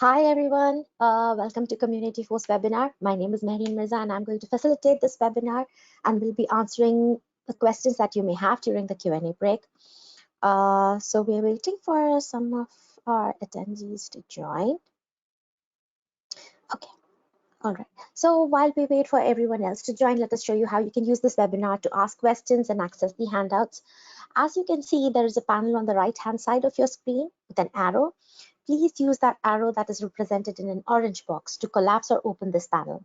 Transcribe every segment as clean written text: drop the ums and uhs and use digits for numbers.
Hi everyone, welcome to Community Force webinar. My name is Mehreen Mirza and I'm going to facilitate this webinar and will be answering the questions that you may have during the Q&A break. So we're waiting for some of our attendees to join. Okay, all right. So while we wait for everyone else to join, let us show you how you can use this webinar to ask questions and access the handouts. As you can see, there is a panel on the right-hand side of your screen with an arrow. Please use that arrow that is represented in an orange box to collapse or open this panel.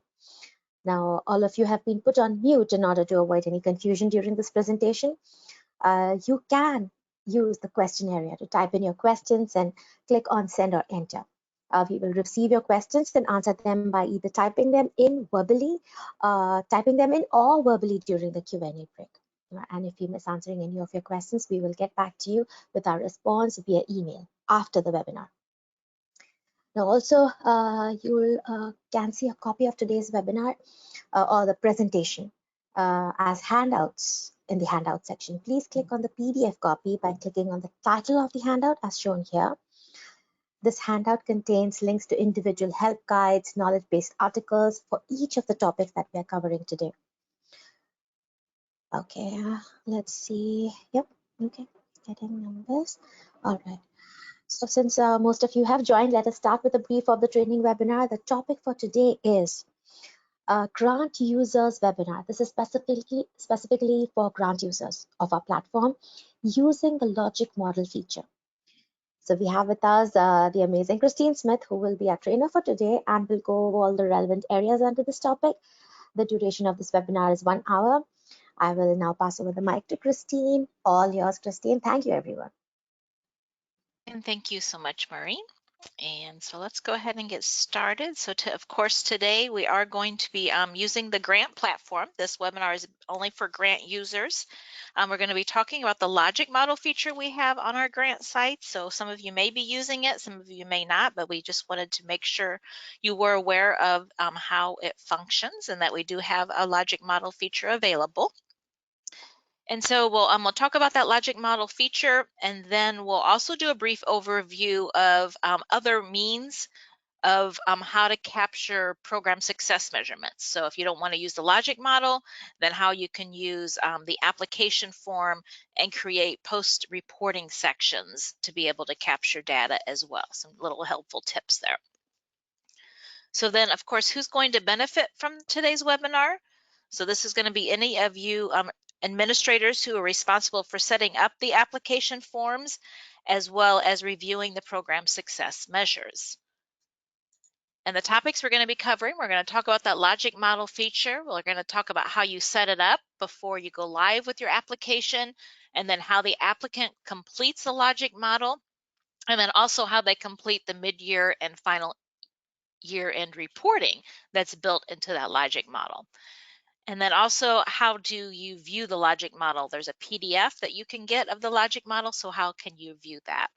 Now, all of you have been put on mute in order to avoid any confusion during this presentation. You can use the question area to type in your questions and click on send or enter. We will receive your questions and answer them by either typing them in verbally, or verbally during the Q&A break. And if we miss answering any of your questions, we will get back to you with our response via email after the webinar. Now also, you can see a copy of today's webinar or the presentation as handouts in the handout section. Please click on the PDF copy by clicking on the title of the handout as shown here. This handout contains links to individual help guides, knowledge-based articles for each of the topics that we are covering today. Okay, let's see. Yep, okay, getting numbers. All right. So since most of you have joined, let us start with a brief of the training webinar. The topic for today is grant users webinar. This is specifically for grant users of our platform using the logic model feature. So we have with us the amazing Christine Smith, who will be our trainer for today and will go over all the relevant areas under this topic. The duration of this webinar is 1 hour. I will now pass over the mic to Christine. All yours, Christine. Thank you, everyone. And thank you so much, Maureen. And so let's go ahead and get started. So of course, today we are going to be using the grant platform. This webinar is only for grant users. We're going to be talking about the logic model feature we have on our grant site. So some of you may be using it, some of you may not, but we just wanted to make sure you were aware of how it functions and that we do have a logic model feature available. And so we'll talk about that logic model feature, and then we'll also do a brief overview of other means of how to capture program success measurements. So if you don't want to use the logic model, then how you can use the application form and create post-reporting sections to be able to capture data as well. Some little helpful tips there. So then, of course, who's going to benefit from today's webinar? So this is going to be any of you administrators who are responsible for setting up the application forms, as well as reviewing the program success measures. And the topics we're going to be covering, we're going to talk about that logic model feature. We're going to talk about how you set it up before you go live with your application, and then how the applicant completes the logic model, and then also how they complete the mid-year and final year-end reporting that's built into that logic model. And then also, how do you view the logic model? There's a PDF that you can get of the logic model, so how can you view that?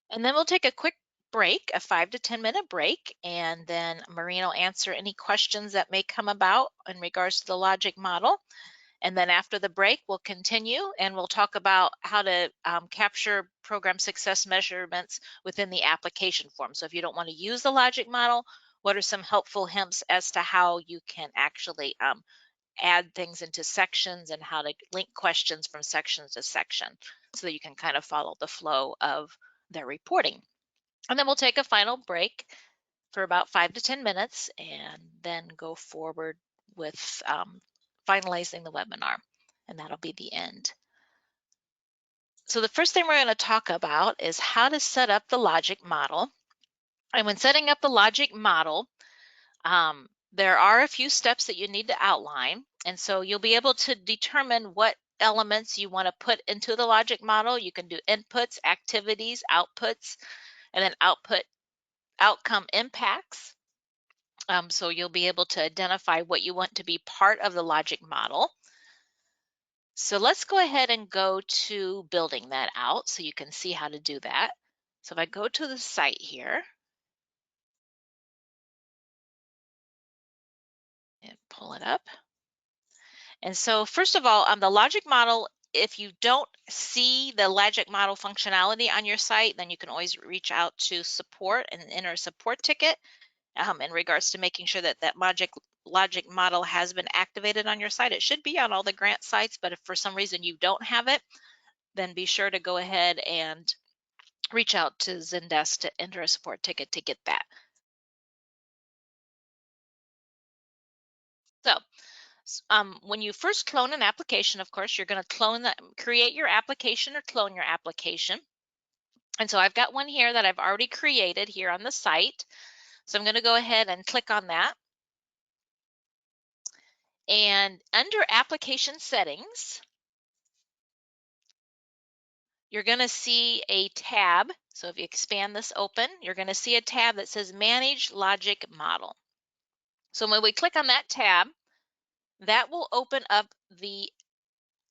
And then we'll take a quick break, a 5 to 10 minute break, and then Maureen will answer any questions that may come about in regards to the logic model. And then after the break, we'll continue and we'll talk about how to capture program success measurements within the application form. So if you don't want to use the logic model, what are some helpful hints as to how you can actually add things into sections and how to link questions from sections to section so that you can kind of follow the flow of their reporting. And then we'll take a final break for about 5 to 10 minutes and then go forward with finalizing the webinar, and that'll be the end. So the first thing we're going to talk about is how to set up the logic model. And when setting up the logic model, there are a few steps that you need to outline. And so you'll be able to determine what elements you want to put into the logic model. You can do inputs, activities, outputs, and then outcome impacts. So you'll be able to identify what you want to be part of the logic model. So let's go ahead and go to building that out so you can see how to do that. So if I go to the site here and pull it up. And so first of all, the logic model if you don't see the Logic Model functionality on your site, then you can always reach out to support and enter a support ticket in regards to making sure that that Logic Model has been activated on your site. It should be on all the grant sites, but if for some reason you don't have it, then be sure to go ahead and reach out to Zendesk to enter a support ticket to get that. So when you first clone an application, of course, you're going to create your application or clone your application. And so I've got one here that I've already created here on the site. So I'm going to go ahead and click on that. And under application settings, you're going to see a tab. So if you expand this open, you're going to see a tab that says Manage Logic Model. So when we click on that tab, that will open up the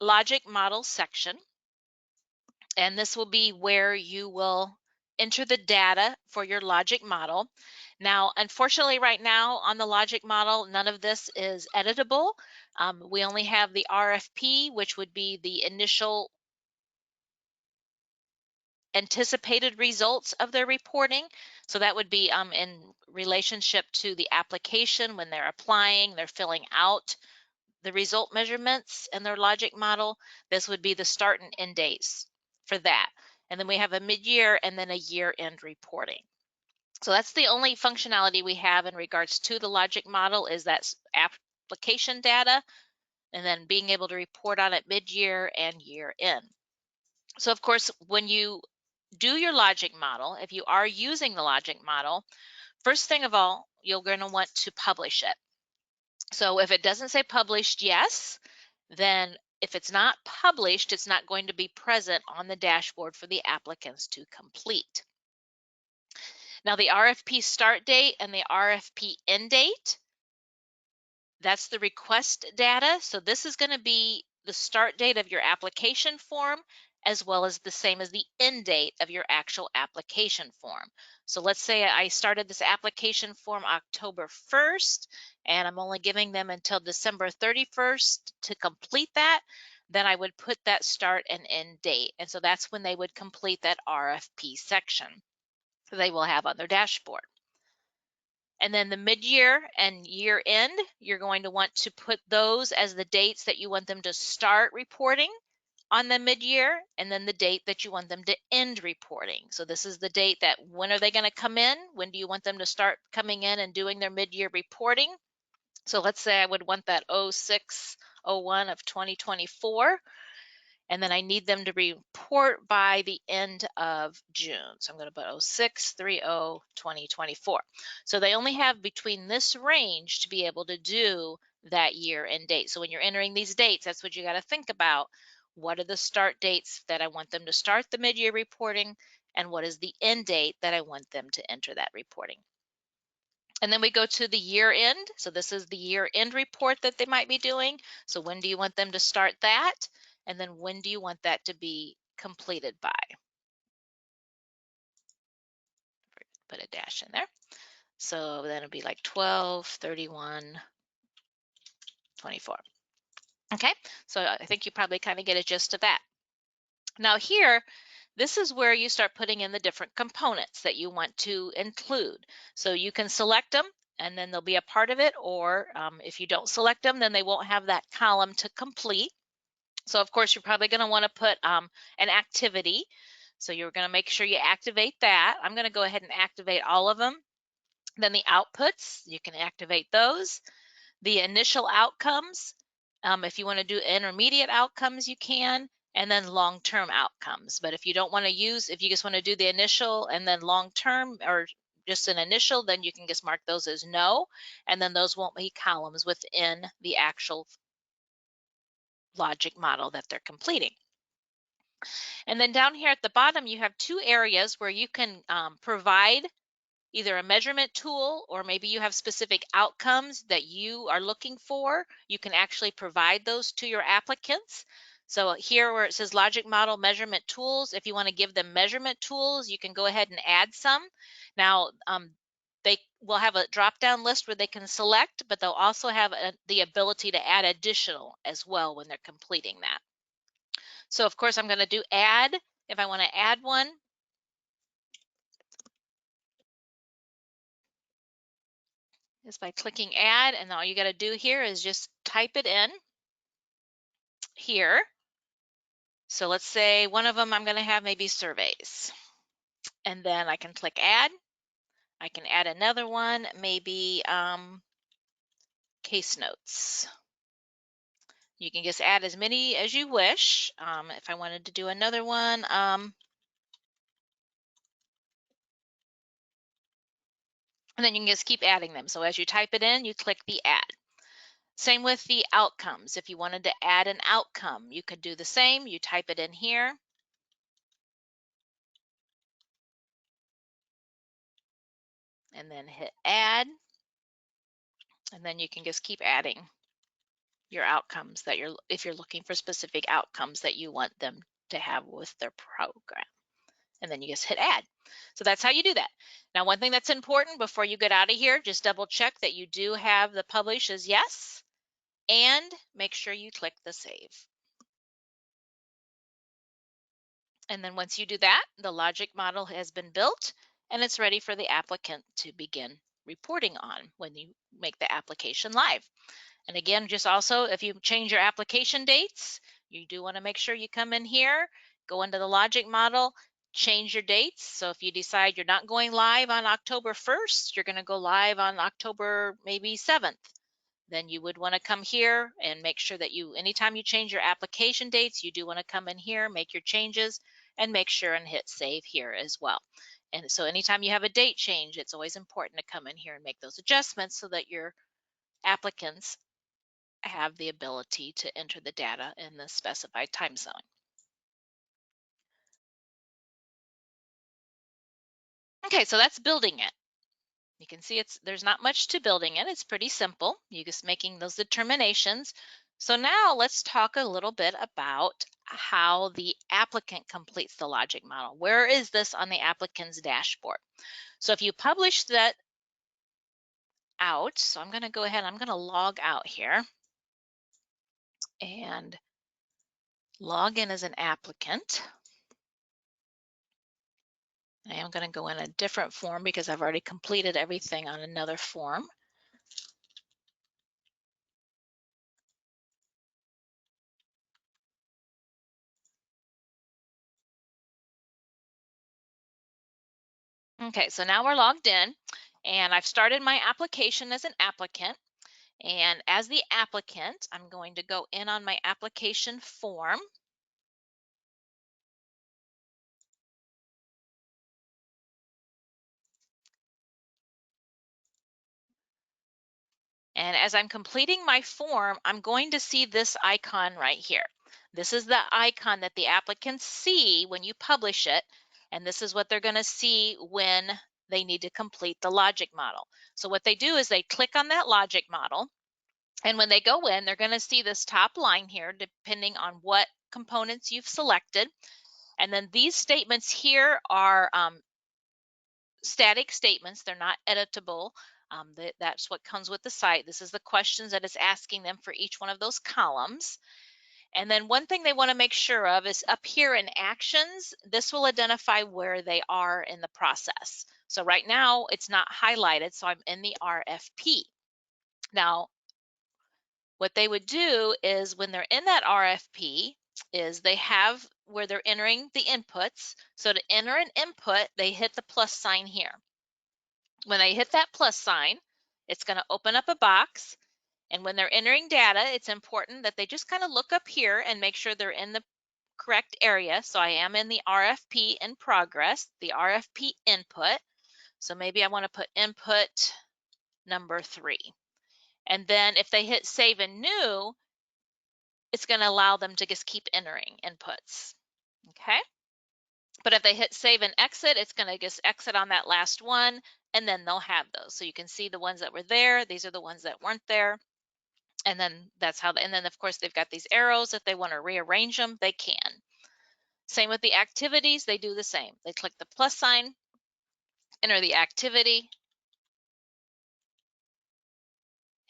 Logic Model section. And this will be where you will enter the data for your Logic Model. Now, unfortunately, right now on the Logic Model, none of this is editable. We only have the RFP, which would be the initial anticipated results of their reporting. So that would be in relationship to the application when they're applying, they're filling out the result measurements in their Logic Model. This would be the start and end dates for that. And then we have a mid-year and then a year-end reporting. So that's the only functionality we have in regards to the Logic Model, is that application data and then being able to report on it mid-year and year-end. So of course, when you do your Logic Model, if you are using the Logic Model, first thing of all, you're going to want to publish it. So if it doesn't say published, yes, then if it's not published, it's not going to be present on the dashboard for the applicants to complete. Now the RFP start date and the RFP end date, that's the request data. So this is going to be the start date of your application form, as well as the same as the end date of your actual application form. So let's say I started this application form October 1st, and I'm only giving them until December 31st to complete that. Then I would put that start and end date. And so that's when they would complete that RFP section that they will have on their dashboard. And then the mid-year and year-end, you're going to want to put those as the dates that you want them to start reporting on the mid-year, and then the date that you want them to end reporting. So this is the date that when are they going to come in? When do you want them to start coming in and doing their mid-year reporting? So let's say I would want that 06/01 of 2024. And then I need them to report by the end of June. So I'm going to put 06/30/2024. So they only have between this range to be able to do that year and date. So when you're entering these dates, that's what you got to think about. What are the start dates that I want them to start the mid-year reporting, and what is the end date that I want them to enter that reporting? And then we go to the year end. So this is the year end report that they might be doing. So when do you want them to start that? And then when do you want that to be completed by? Put a dash in there. So then it'll be like 12/31/24. Okay, so I think you probably kind of get a gist of that. Now here, this is where you start putting in the different components that you want to include. So you can select them and then they'll be a part of it, or if you don't select them, then they won't have that column to complete. So of course, you're probably going to want to put an activity. So you're going to make sure you activate that. I'm going to go ahead and activate all of them. Then the outputs, you can activate those. The initial outcomes, if you want to do intermediate outcomes, you can, and then long-term outcomes. But if you don't want to use, if you just want to do the initial and then long-term, or just an initial, then you can just mark those as no, and then those won't be columns within the actual Logic Model that they're completing. And then down here at the bottom, you have two areas where you can provide either a measurement tool, or maybe you have specific outcomes that you are looking for. You can actually provide those to your applicants. So here where it says Logic Model Measurement Tools, if you want to give them measurement tools, you can go ahead and add some. Now, they will have a drop-down list where they can select, but they'll also have the ability to add additional as well when they're completing that. So of course I'm going to do add if I want to add one. Is by clicking add, and all you got to do here is just type it in here. So let's say one of them I'm going to have maybe surveys, and then I can click add. I can add another one, maybe case notes. You can just add as many as you wish. If I wanted to do another one, and then you can just keep adding them. So as you type it in, you click the add. Same with the outcomes. If you wanted to add an outcome, you could do the same. You type it in here. And then hit add. And then you can just keep adding your outcomes that if you're looking for specific outcomes that you want them to have with their program. And then you just hit add. So that's how you do that. Now, one thing that's important before you get out of here, just double check that you do have the publish as yes, and make sure you click the save. And then once you do that, the logic model has been built and it's ready for the applicant to begin reporting on when you make the application live. And again, just also, if you change your application dates, you do want to make sure you come in here, go into the logic model, change your dates. So if you decide you're not going live on October 1st, you're going to go live on October maybe 7th, then you would want to come here and make sure that anytime you change your application dates, you do want to come in here, make your changes, and make sure and hit save here as well. And so anytime you have a date change, it's always important to come in here and make those adjustments so that your applicants have the ability to enter the data in the specified time zone. Okay, so that's building it. You can see there's not much to building it. It's pretty simple. You're just making those determinations. So now let's talk a little bit about how the applicant completes the logic model. Where is this on the applicant's dashboard? So if you publish that out, so I'm going to go ahead, I'm going to log out here and log in as an applicant. I am going to go in a different form because I've already completed everything on another form. Okay, so now we're logged in and I've started my application as an applicant. And as the applicant, I'm going to go in on my application form. And as I'm completing my form, I'm going to see this icon right here. This is the icon that the applicants see when you publish it. And this is what they're going to see when they need to complete the logic model. So what they do is they click on that logic model. And when they go in, they're going to see this top line here, depending on what components you've selected. And then these statements here are static statements. They're not editable. That's what comes with the site. This is the questions that it's asking them for each one of those columns. And then one thing they want to make sure of is up here in actions, this will identify where they are in the process. So right now it's not highlighted, so I'm in the RFP. Now, what they would do is when they're in that RFP is they have where they're entering the inputs. So to enter an input, they hit the plus sign here. When they hit that plus sign, it's going to open up a box. And when they're entering data, it's important that they just kind of look up here and make sure they're in the correct area. So I am in the RFP in progress, the RFP input. So maybe I want to put input number 3. And then if they hit save and new, it's going to allow them to just keep entering inputs. Okay. But if they hit save and exit, it's going to just exit on that last one, and then they'll have those. So you can see the ones that were there. These are the ones that weren't there. And then that's how, and then of course they've got these arrows. If they want to rearrange them, they can. Same with the activities, they do the same. They click the plus sign, enter the activity,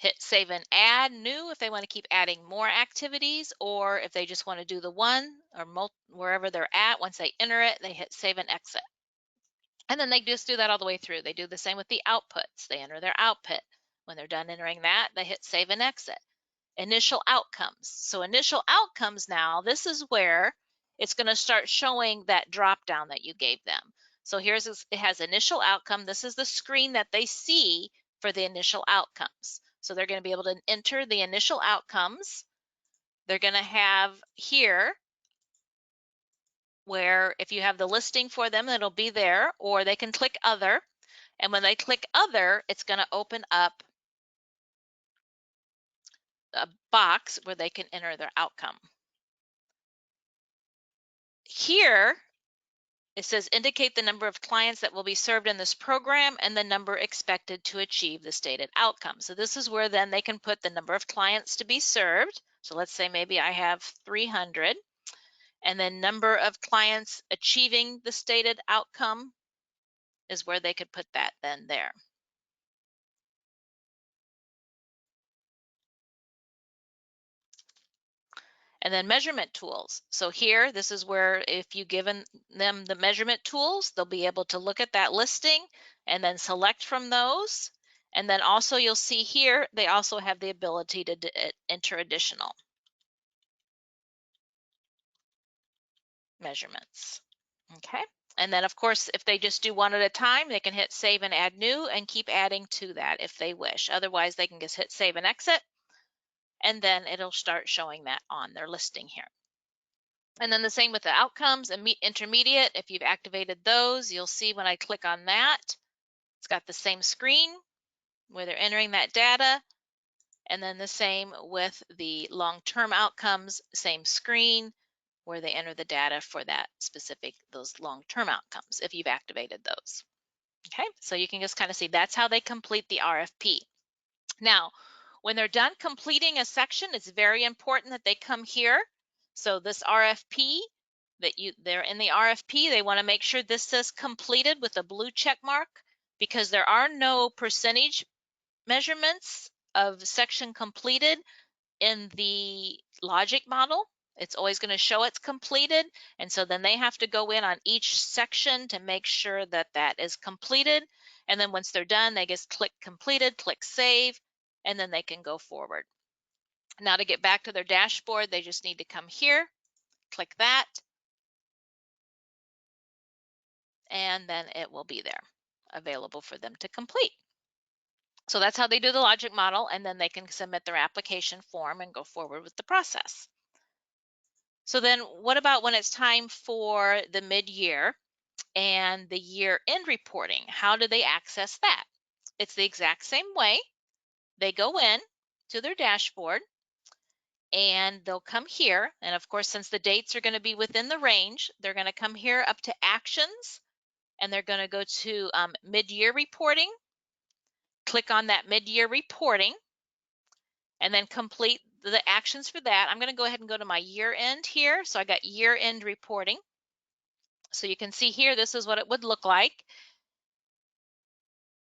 hit save and add new if they want to keep adding more activities, or if they just want to do the one or wherever they're at. Once they enter it, they hit save and exit. And then they just do that all the way through. They do the same with the outputs. They enter their output. When they're done entering that, they hit save and exit. Initial outcomes. So initial outcomes now, this is where it's going to start showing that drop down that you gave them. So here's, it has initial outcome. This is the screen that they see for the initial outcomes. So they're going to be able to enter the initial outcomes. They're going to have here where if you have the listing for them, it'll be there, or they can click other. And when they click other, it's going to open up a box where they can enter their outcome. Here, it says indicate the number of clients that will be served in this program and the number expected to achieve the stated outcome. So this is where then they can put the number of clients to be served. So let's say maybe I have 300, and then number of clients achieving the stated outcome is where they could put that then there. And then measurement tools. So here, this is where if you've given them the measurement tools, they'll be able to look at that listing and then select from those. And then also you'll see here, they also have the ability to enter additional measurements. Okay. And then of course, if they just do one at a time, they can hit save and add new and keep adding to that if they wish. Otherwise, they can just hit save and exit, and then it'll start showing that on their listing here. And then the same with the outcomes and intermediate. If you've activated those, you'll see when I click on that, it's got the same screen where they're entering that data. And then the same with the long-term outcomes, same screen where they enter the data for that specific, those long-term outcomes if you've activated those. Okay, so you can just kind of see that's how they complete the RFP. Now, when they're done completing a section, it's very important that they come here. So this RFP, they're in the RFP, they want to make sure this says completed with a blue check mark, because there are no percentage measurements of section completed in the logic model. It's always going to show it's completed, and so then they have to go in on each section to make sure that that is completed. And then once they're done, they just click completed, click save, and then they can go forward. Now to get back to their dashboard, they just need to come here, click that, and then it will be there available for them to complete. So that's how they do the logic model, and then they can submit their application form and go forward with the process. So then what about when it's time for the mid-year and the year-end reporting? How do they access that? It's the exact same way. They go in to their dashboard and they'll come here. And of course, since the dates are going to be within the range, they're going to come here up to actions, and they're going to go to mid-year reporting, click on that mid-year reporting, and then complete the actions for that. I'm going to go ahead and go to my year end here. So I got year end reporting. So you can see here, this is what it would look like.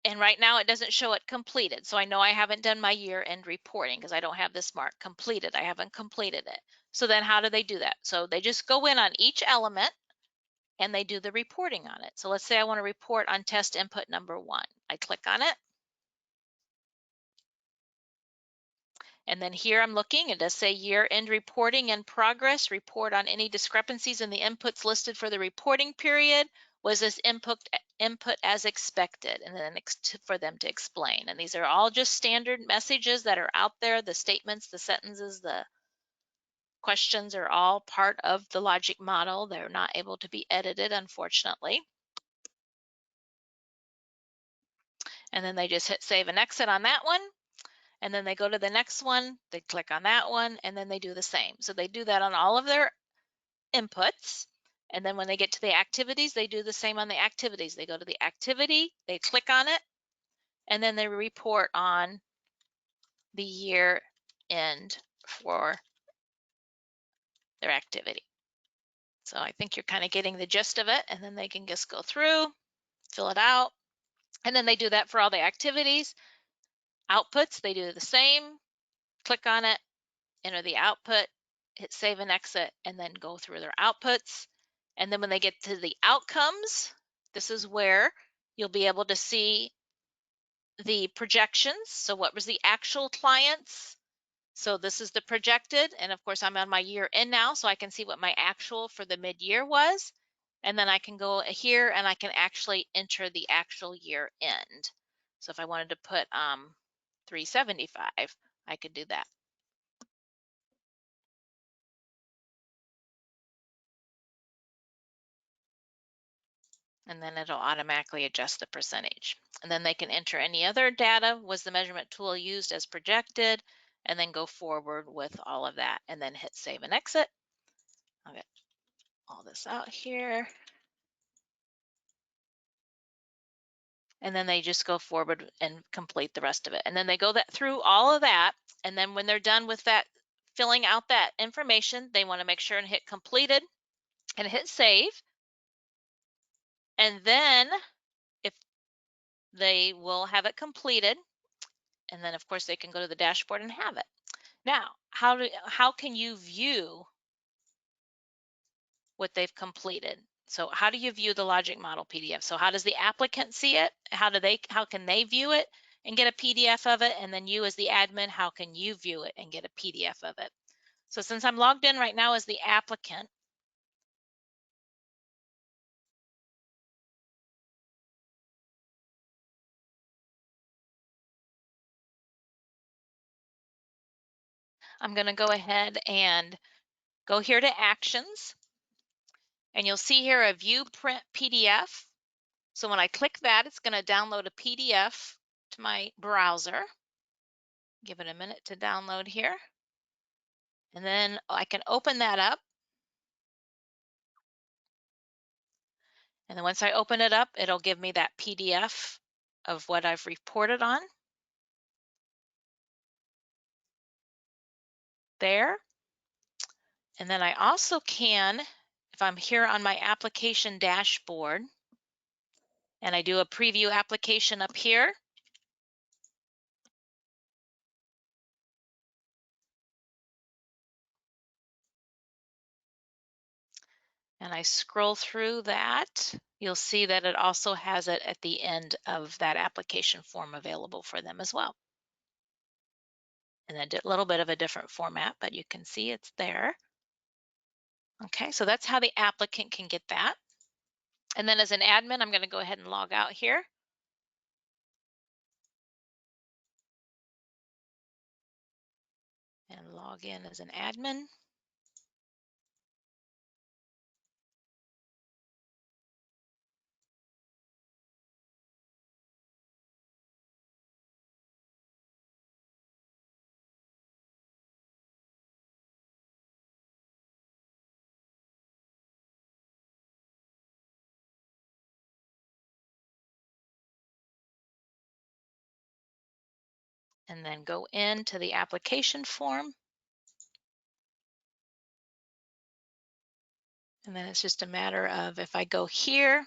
And right now it doesn't show it completed. So I know I haven't done my year end reporting because I don't have this mark completed. I haven't completed it. So then how do they do that? So they just go in on each element and they do the reporting on it. So let's say I want to report on test input number 1. I click on it. And then here I'm looking, it does say year-end reporting in progress, report on any discrepancies in the inputs listed for the reporting period. Was this input as expected? And then for them to explain. And these are all just standard messages that are out there. The statements, the sentences, the questions are all part of the logic model. They're not able to be edited, unfortunately. And then they just hit save and exit on that one. And then they go to the next one, they click on that one, and then they do the same. So they do that on all of their inputs. And then when they get to the activities, they do the same on the activities. They go to the activity, they click on it, and then they report on the year end for their activity. So I think you're kind of getting the gist of it, and then they can just go through, fill it out, and then they do that for all the activities. outputs, they do the same. Click on it, enter the output, hit save and exit, and then go through their outputs. And then when they get to the outcomes, this is where you'll be able to see the projections. So what was the actual clients? So this is the projected, and of course I'm on my year end now, so I can see what my actual for the mid-year was. And then I can go here and I can actually enter the actual year end. So if I wanted to put 375, I could do that. And then it'll automatically adjust the percentage. And then they can enter any other data. Was the measurement tool used as projected? And then go forward with all of that and then hit save and exit. I'll get all this out here. And then they just go forward and complete the rest of it. And then they go through all of that. And then when they're done with that, filling out that information, they want to make sure and hit completed and hit save. And then if they will have it completed, and then of course they can go to the dashboard and have it. Now, how can you view what they've completed? So how do you view the logic model PDF? So how does the applicant see it? How can they view it and get a PDF of it? And then you as the admin, how can you view it and get a PDF of it? So since I'm logged in right now as the applicant, I'm going to go ahead and go here to actions, and you'll see here a view print PDF. So when I click that, it's going to download a PDF to my browser. Give it a minute to download here. And then I can open that up. And then once I open it up, it'll give me that PDF of what I've reported on. There. And then I also can, if I'm here on my application dashboard, and I do a preview application up here, and I scroll through that, you'll see that it also has it at the end of that application form available for them as well. In a little bit of a different format, but you can see it's there. Okay, so that's how the applicant can get that. And then as an admin, I'm going to go ahead and log out here. And log in as an admin. And then go into the application form. And then it's just a matter of if I go here,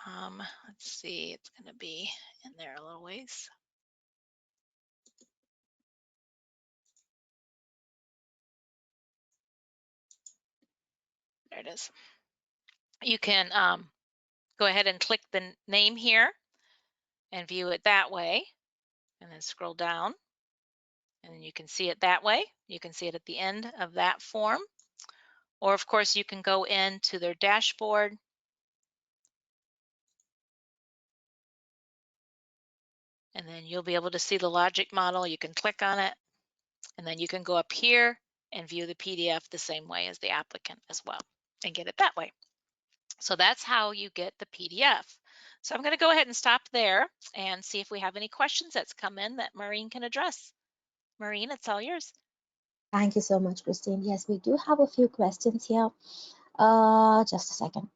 let's see, it's going to be in there a little ways. There it is. You can go ahead and click the name here and view it that way, and then scroll down, and you can see it that way. You can see it at the end of that form. Or of course, you can go into their dashboard and then you'll be able to see the logic model. You can click on it, and then you can go up here and view the PDF the same way as the applicant as well and get it that way. So that's how you get the PDF. So I'm going to go ahead and stop there and see if we have any questions that's come in that Maureen can address. Maureen, it's all yours. Thank you so much, Christine. Yes, we do have a few questions here. Just a second.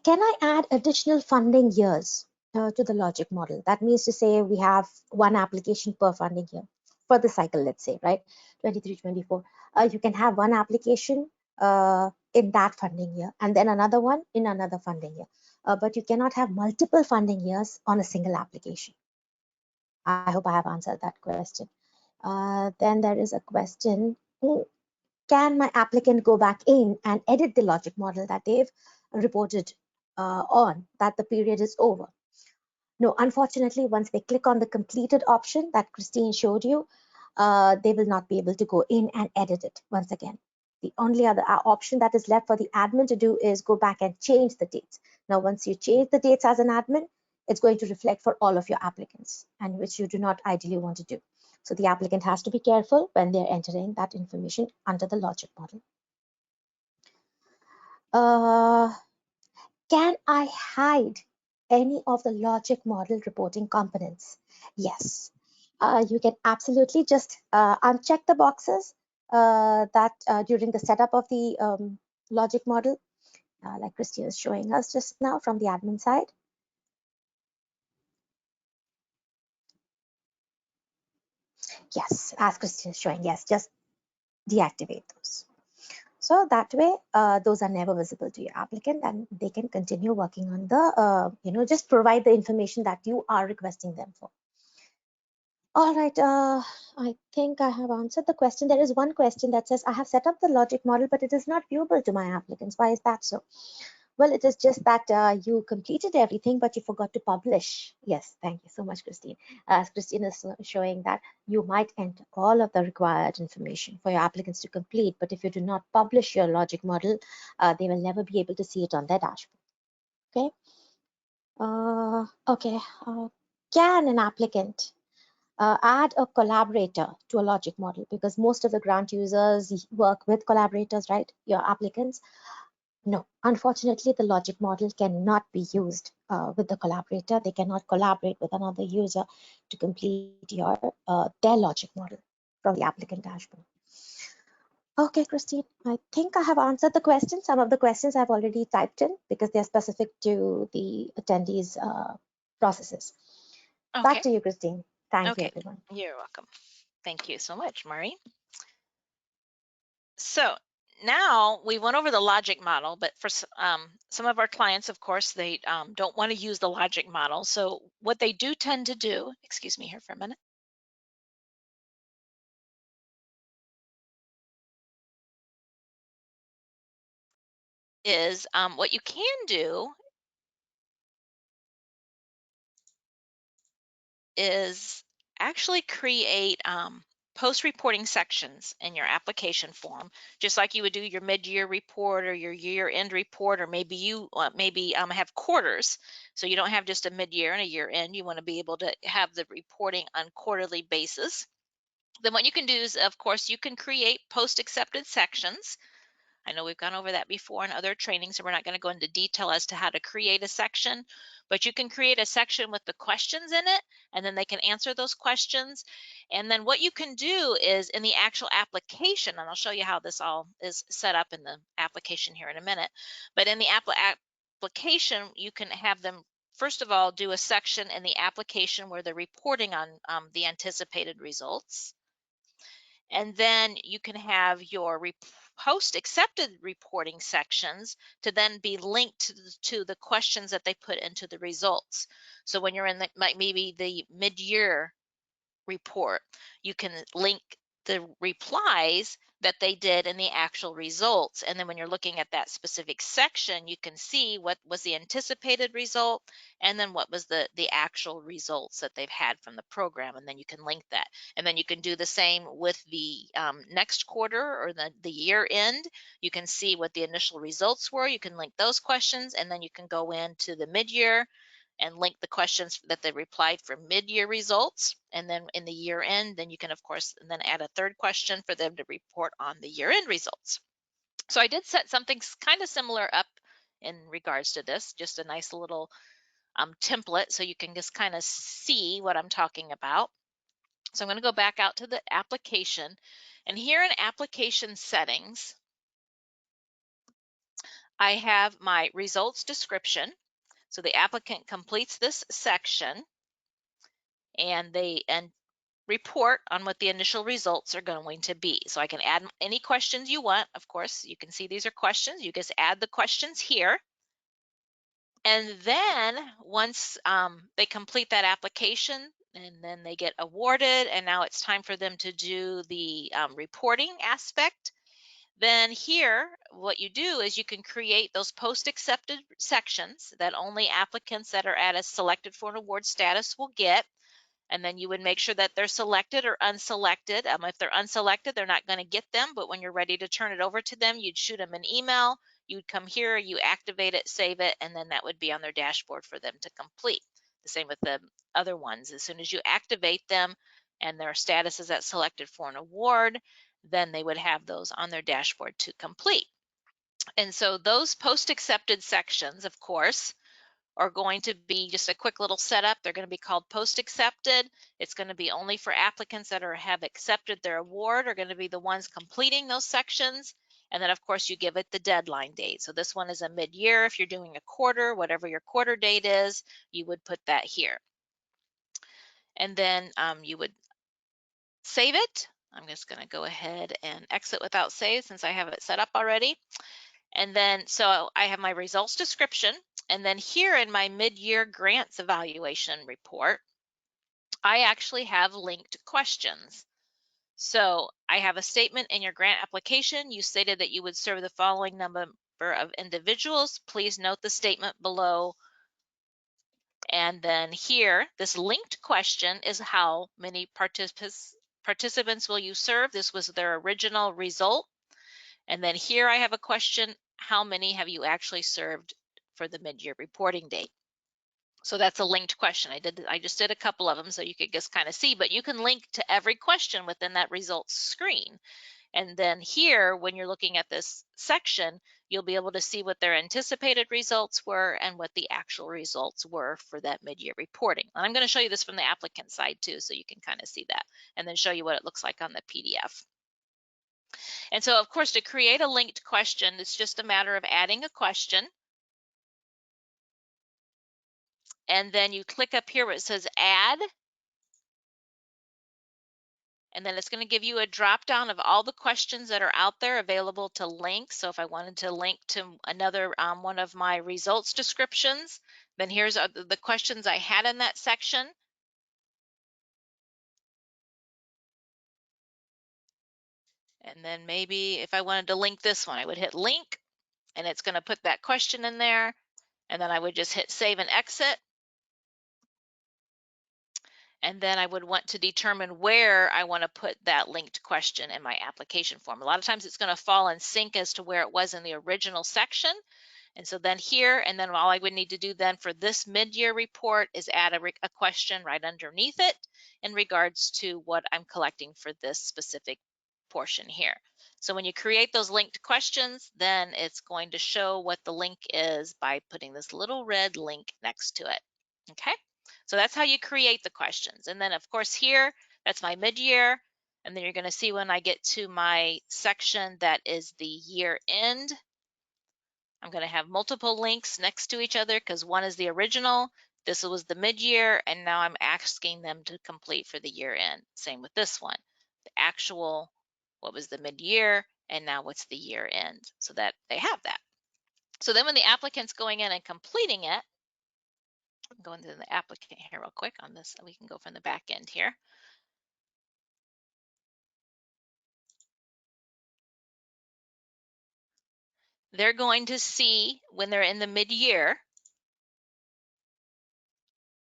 Can I add additional funding years to the logic model? That means to say we have one application per funding year for the cycle, let's say, right? 23, 24. You can have one application in that funding year and then another one in another funding year. But you cannot have multiple funding years on a single application. I hope I have answered that question. Then there is a question, can my applicant go back in and edit the logic model that they've reported on that the period is over? No, unfortunately, once they click on the completed option that Christine showed you, they will not be able to go in and edit it once again. The only other option that is left for the admin to do is go back and change the dates. Now, once you change the dates as an admin, it's going to reflect for all of your applicants, and which you do not ideally want to do. So the applicant has to be careful when they're entering that information under the logic model. Can I hide any of the logic model reporting components? Yes, you can absolutely just uncheck the boxes that during the setup of the logic model, like Christine is showing us just now from the admin side. Yes, as Christine is showing, yes, just deactivate those. So that way, those are never visible to your applicant, and they can continue working on the, just provide the information that you are requesting them for. All right, I think I have answered the question. There is one question that says, I have set up the logic model, but it is not viewable to my applicants. Why is that so? Well, it is just that you completed everything, but you forgot to publish. Yes, thank you so much, Christine. As Christine is showing that you might enter all of the required information for your applicants to complete, but if you do not publish your logic model, they will never be able to see it on their dashboard. Okay. Okay. Can an applicant add a collaborator to a logic model? Because most of the grant users work with collaborators, right? Your applicants. No, unfortunately, the logic model cannot be used with the collaborator. They cannot collaborate with another user to complete their logic model from the applicant dashboard. Okay, Christine, I think I have answered the question. Some of the questions I've already typed in because they're specific to the attendees' processes. Okay. Back to you, Christine. Thank you, Okay. everyone. You're welcome. Thank you so much, Maureen. So now we went over the logic model, but for some of our clients, of course, they don't want to use the logic model. So what they do tend to do, excuse me here for a minute. Is what you can do is actually create post-reporting sections in your application form, just like you would do your mid-year report or your year-end report, or maybe you have quarters, so you don't have just a mid-year and a year-end. You want to be able to have the reporting on quarterly basis. Then what you can do is, of course, you can create post-accepted sections. I know we've gone over that before in other trainings, so we're not going to go into detail as to how to create a section, but you can create a section with the questions in it, and then they can answer those questions. And then what you can do is in the actual application, and I'll show you how this all is set up in the application here in a minute, but in the application, you can have them, first of all, do a section in the application where they're reporting on the anticipated results. And then you can have your post accepted reporting sections to then be linked to the questions that they put into the results. So when you're in maybe the mid-year report, you can link the replies that they did in the actual results. And then when you're looking at that specific section, you can see what was the anticipated result and then what was the actual results that they've had from the program. And then you can link that. And then you can do the same with the next quarter or the year end. You can see what the initial results were. You can link those questions, and then you can go into the mid-year and link the questions that they replied for mid-year results. And then in the year end, then you can, of course, then add a third question for them to report on the year end results. So I did set something kind of similar up in regards to this, just a nice little template so you can just kind of see what I'm talking about. So I'm going to go back out to the application, and here in application settings, I have my results description. So the applicant completes this section and they report on what the initial results are going to be. So I can add any questions you want. Of course, you can see these are questions. You just add the questions here. And then once they complete that application, and then they get awarded, and now it's time for them to do the reporting aspect. Then here, what you do is you can create those post-accepted sections that only applicants that are at a selected for an award status will get. And then you would make sure that they're selected or unselected. If they're unselected, they're not going to get them, but when you're ready to turn it over to them, you'd shoot them an email. You'd come here, you activate it, save it, and then that would be on their dashboard for them to complete. The same with the other ones. As soon as you activate them and their status is at selected for an award, then they would have those on their dashboard to complete. And so those post-accepted sections, of course, are going to be just a quick little setup. They're going to be called post-accepted. It's going to be only for applicants that have accepted their award, are going to be the ones completing those sections. And then, of course, you give it the deadline date. So this one is a mid-year. If you're doing a quarter, whatever your quarter date is, you would put that here. And then you would save it. I'm just going to go ahead and exit without save since I have it set up already. And then, so I have my results description. And then here in my mid-year grants evaluation report, I actually have linked questions. So I have a statement in your grant application. You stated that you would serve the following number of individuals. Please note the statement below. And then here, this linked question is how many participants will you serve? This was their original result. And then here I have a question, how many have you actually served for the mid-year reporting date? So that's a linked question. I just did a couple of them so you could just kind of see, but you can link to every question within that results screen. And then here, when you're looking at this section, you'll be able to see what their anticipated results were and what the actual results were for that mid-year reporting. And I'm going to show you this from the applicant side too, so you can kind of see that, and then show you what it looks like on the PDF. And so, of course, to create a linked question, it's just a matter of adding a question. And then you click up here where it says add. And then it's going to give you a drop down of all the questions that are out there available to link. So if I wanted to link to another one of my results descriptions, then here's the questions I had in that section. And then maybe if I wanted to link this one, I would hit link, and it's going to put that question in there. And then I would just hit save and exit. And then I would want to determine where I want to put that linked question in my application form. A lot of times it's going to fall in sync as to where it was in the original section. And so then here, and then all I would need to do then for this mid-year report is add a question right underneath it in regards to what I'm collecting for this specific portion here. So when you create those linked questions, then it's going to show what the link is by putting this little red link next to it. Okay, so that's how you create the questions. And then of course here, that's my mid-year. And then you're going to see when I get to my section that is the year end, I'm going to have multiple links next to each other because one is the original, this was the mid-year, and now I'm asking them to complete for the year end. Same with this one, the actual, what was the mid-year, and now what's the year end, so that they have that. So then when the applicant's going in and completing it, I'm going to the applicant here real quick on this, we can go from the back end here. They're going to see when they're in the mid-year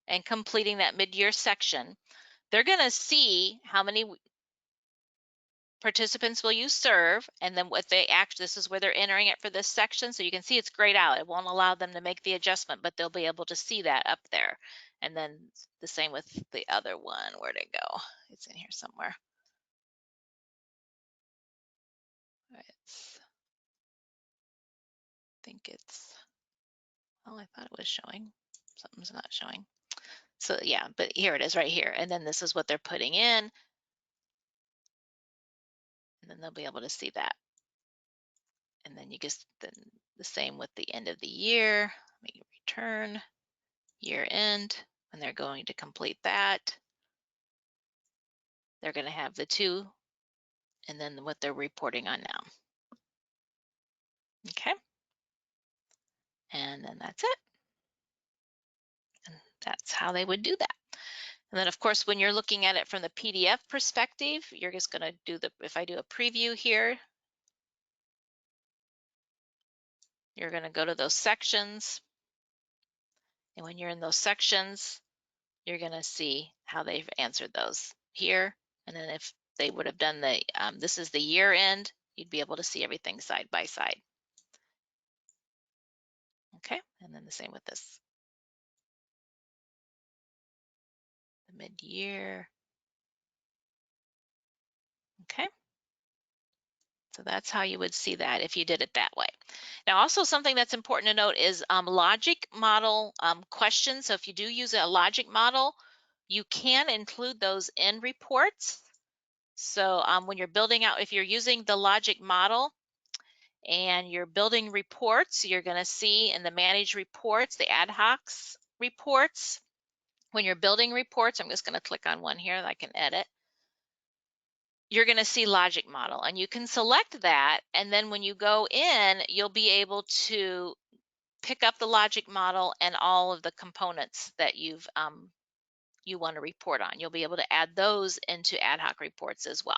and completing that mid-year section, they're going to see how many participants will you serve, and then what they actually, this is where they're entering it for this section. So you can see it's grayed out. It won't allow them to make the adjustment, but they'll be able to see that up there. And then the same with the other one. Where'd it go? It's in here somewhere. I think it's, oh, I thought it was showing. Something's not showing. So yeah, but here it is right here. And then this is what they're putting in. And then they'll be able to see that. And then you just, then the same with the end of the year. Let me return year end, when they're going to complete that. They're going to have the two, and then what they're reporting on now. Okay. And then that's it. And that's how they would do that. And then of course, when you're looking at it from the PDF perspective, you're just going to do if I do a preview here, you're going to go to those sections. And when you're in those sections, you're going to see how they've answered those here. And then if they would have done the, this is the year end, you'd be able to see everything side by side. Okay, and then the same with this. The mid-year. Okay. So that's how you would see that if you did it that way. Now, also something that's important to note is logic model questions. So if you do use a logic model, you can include those in reports. So when you're building out, if you're using the logic model and you're building reports, you're going to see in the manage reports, the ad hocs reports. When you're building reports, I'm just going to click on one here that I can edit. You're going to see logic model, and you can select that, and then when you go in, you'll be able to pick up the logic model and all of the components that you want to report on. You'll be able to add those into ad hoc reports as well.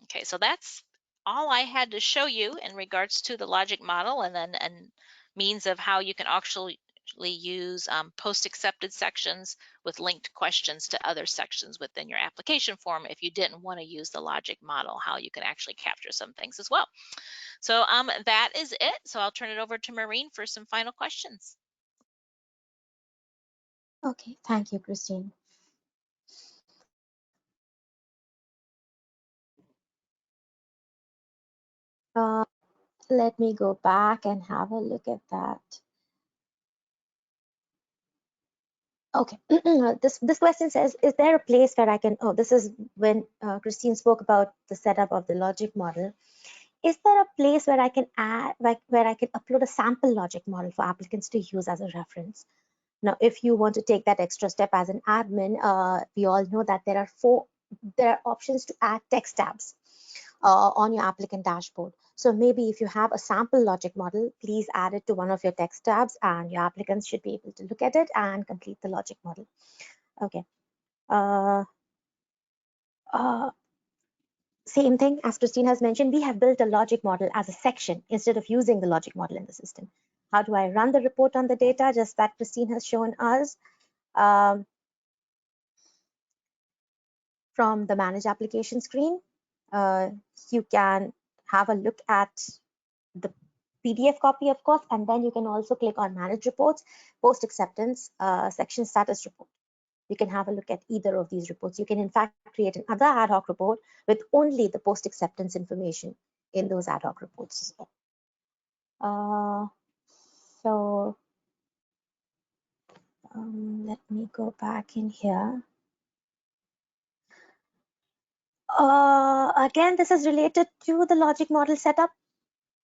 Okay, so that's all I had to show you in regards to the logic model, and then means of how you can actually use post-accepted sections with linked questions to other sections within your application form if you didn't want to use the logic model, how you can actually capture some things as well. So that is it. So I'll turn it over to Maureen for some final questions. Okay, thank you, Christine. Let me go back and have a look at that. Okay, this question says, is there a place where I can, oh, this is when Christine spoke about the setup of the logic model. Is there a place where I can add, where I can upload a sample logic model for applicants to use as a reference? Now, if you want to take that extra step as an admin, we all know that there are options to add text tabs on your applicant dashboard. So maybe if you have a sample logic model, please add it to one of your text tabs, and your applicants should be able to look at it and complete the logic model. Okay. Same thing as Christine has mentioned, we have built a logic model as a section instead of using the logic model in the system. How do I run the report on the data? Just that Christine has shown us. From the Manage Application screen, you can have a look at the PDF copy, of course, and then you can also click on Manage Reports, Post Acceptance, Section Status Report. You can have a look at either of these reports. You can, in fact, create another ad hoc report with only the post acceptance information in those ad hoc reports. So let me go back in here. Again, this is related to the logic model setup.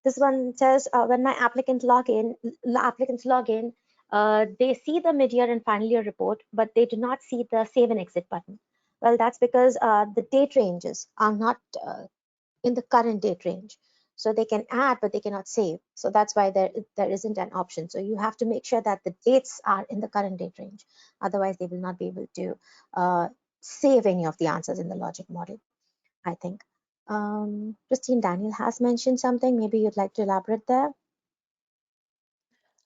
This one says when my applicants log in, they see the mid-year and final year report, but they do not see the save and exit button. Well, that's because the date ranges are not in the current date range. So they can add, but they cannot save. So that's why there isn't an option. So you have to make sure that the dates are in the current date range. Otherwise, they will not be able to save any of the answers in the logic model, I think. Christine, Daniel has mentioned something. Maybe you'd like to elaborate there.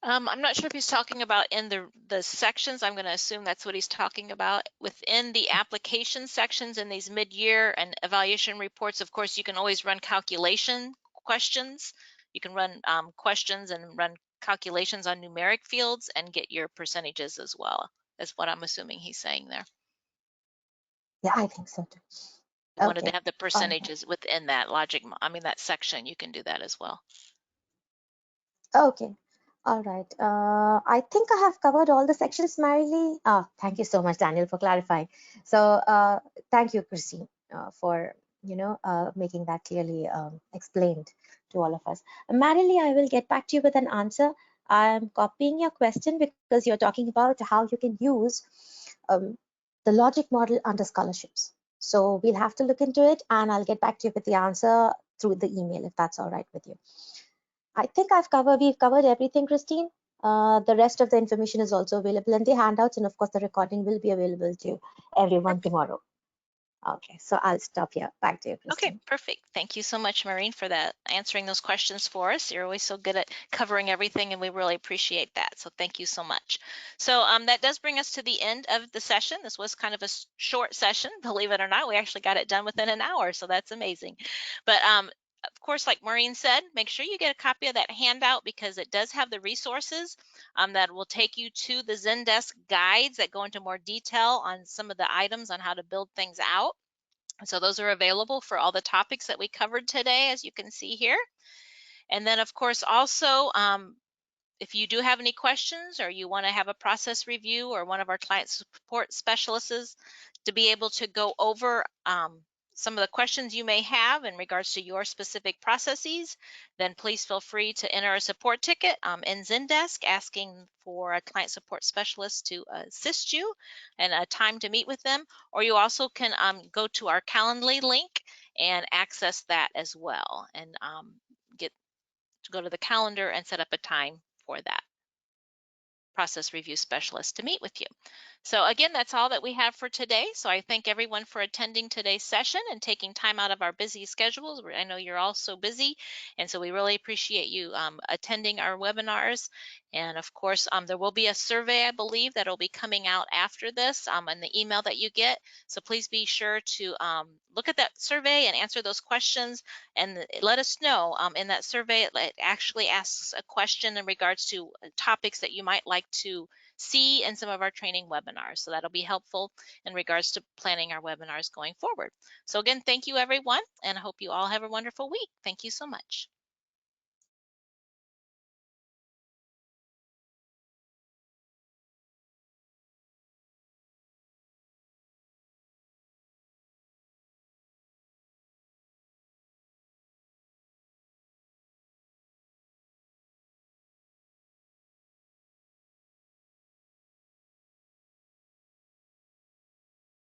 I'm not sure if he's talking about in the sections. I'm going to assume that's what he's talking about. Within the application sections in these mid-year and evaluation reports, of course, you can always run calculation questions. You can run questions and run calculations on numeric fields and get your percentages as well. That's what I'm assuming he's saying there. Yeah, I think so too. You wanted to have the percentages within that logic, that section. You can do that as well. Okay. All right. I think I have covered all the sections, Marilee. Thank you so much, Daniel, for clarifying. So thank you, Christine, for making that clearly explained to all of us. Marilee, I will get back to you with an answer. I'm copying your question because you're talking about how you can use the logic model under scholarships. So we'll have to look into it, and I'll get back to you with the answer through the email if that's all right with you. I think we've covered everything, Christine. The rest of the information is also available in the handouts, and of course, the recording will be available to everyone tomorrow. Okay, so I'll stop here. Back to you, Kristen. Okay, perfect. Thank you so much, Maureen, for that, answering those questions for us. You're always so good at covering everything, and we really appreciate that. So thank you so much. So that does bring us to the end of the session. This was kind of a short session, believe it or not. We actually got it done within an hour, so that's amazing. But of course, like Maureen said, make sure you get a copy of that handout because it does have the resources that will take you to the Zendesk guides that go into more detail on some of the items on how to build things out. So those are available for all the topics that we covered today, as you can see here. And then, of course, also, if you do have any questions or you want to have a process review or one of our client support specialists to be able to go over some of the questions you may have in regards to your specific processes, then please feel free to enter a support ticket in Zendesk asking for a client support specialist to assist you and a time to meet with them. Or you also can go to our Calendly link and access that as well and get to go to the calendar and set up a time for that process review specialist to meet with you. So again, that's all that we have for today. So I thank everyone for attending today's session and taking time out of our busy schedules. I know you're all so busy, and so we really appreciate you attending our webinars. And of course, there will be a survey, I believe, that will be coming out after this in the email that you get. So please be sure to look at that survey and answer those questions and let us know. In that survey, it actually asks a question in regards to topics that you might like to see in some of our training webinars. So that'll be helpful in regards to planning our webinars going forward. So again, thank you everyone, and I hope you all have a wonderful week. Thank you so much.